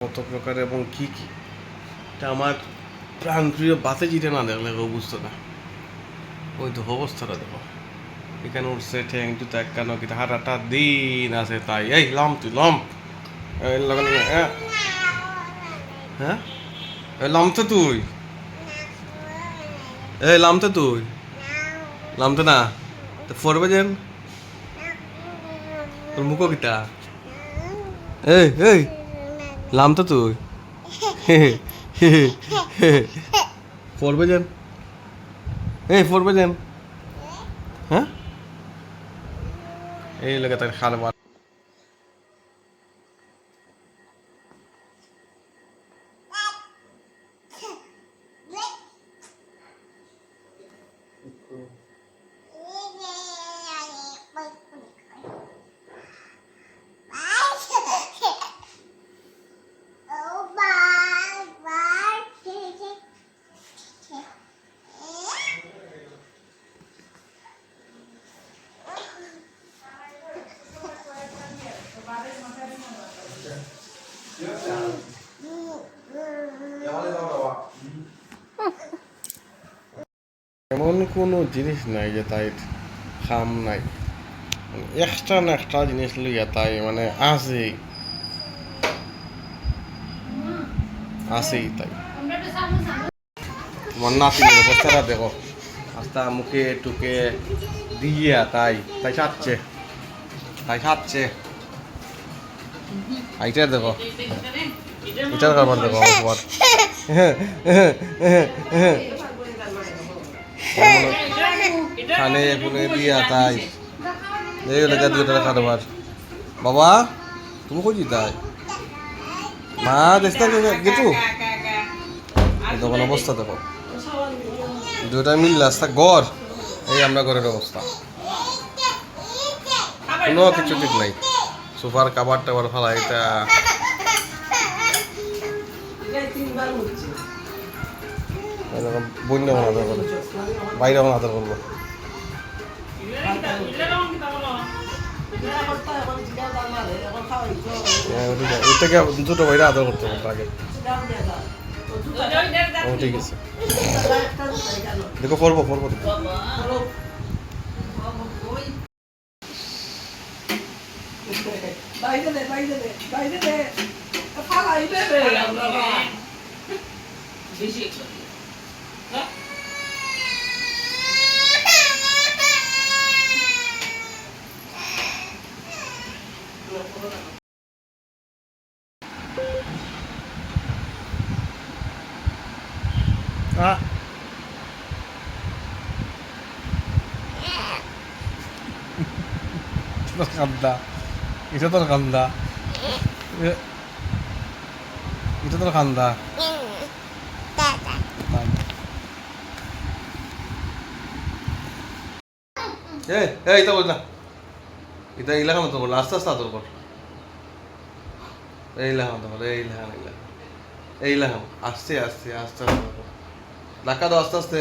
কত প্রকার এবং কি কি, এটা আমার প্রাণপ্রিয় বাতে যেটা না দেখলে বুঝতো না। ওই তো অবস্থাটা দেখো, এখানে উঠছে ঠ্যাং জুতা একান্ন কিন্তু হাঁটাটা দিন আছে তাই। এই লম তুই লম, এই লাগানো হ্যাঁ হ্যাঁ, এই লমতে তুই, এই লামতে তুই, লামতে না তো ফরবে যেন তোর মুখো কিটা, এই লামতে তুই ফরবে যেন, এই ফরবে যেন, হ্যাঁ এই লাগে তার খাল। এমন কোনো জিনিস নাই যে তাই খাম নাই, এক্সট্রা না এক্সট্রা জিনিস লইয়া তাই মানে আছেই আছেই তাই। তোমার নাতির অবস্থাটা দেখো, আস্তা মুখে টুকে দিয়া তাই তাই সাচ্ছে, তাই সাচ্ছে আইটা দেখো, এটার কারবার দেখো তোমার খানে খুনে দিয়া তাই এই লেখা দুইটার কারবার। বাবা তুমি কই তাই মা দেখতে গেটু তখন অবস্থা দেখো, দুটা মিল রাস্তা গড়, এই আমরা ঘরের অবস্থা কোনো কিছু ঠিক নাই। সোফার কাবার টাবার ফালা এটা বন্য আদর করে, বাইরে আদর করবো ওইটাকে দুটো বাইরে আদর করতে হবে আগে। ঠিক আছে দেখো পড়বো পড়বো কান্দা, এটা তোর কান্দা, এটা তোর কান্দা। এই তো বল না, এটা ইলাকা মতো বল, আস্তে আস্তে আদর কর, এই লাহাম তো এই লাহাম এই লাহাম আস্তে আস্তে আস্তে আস্তে ধাক্কা দাও আস্তে আস্তে।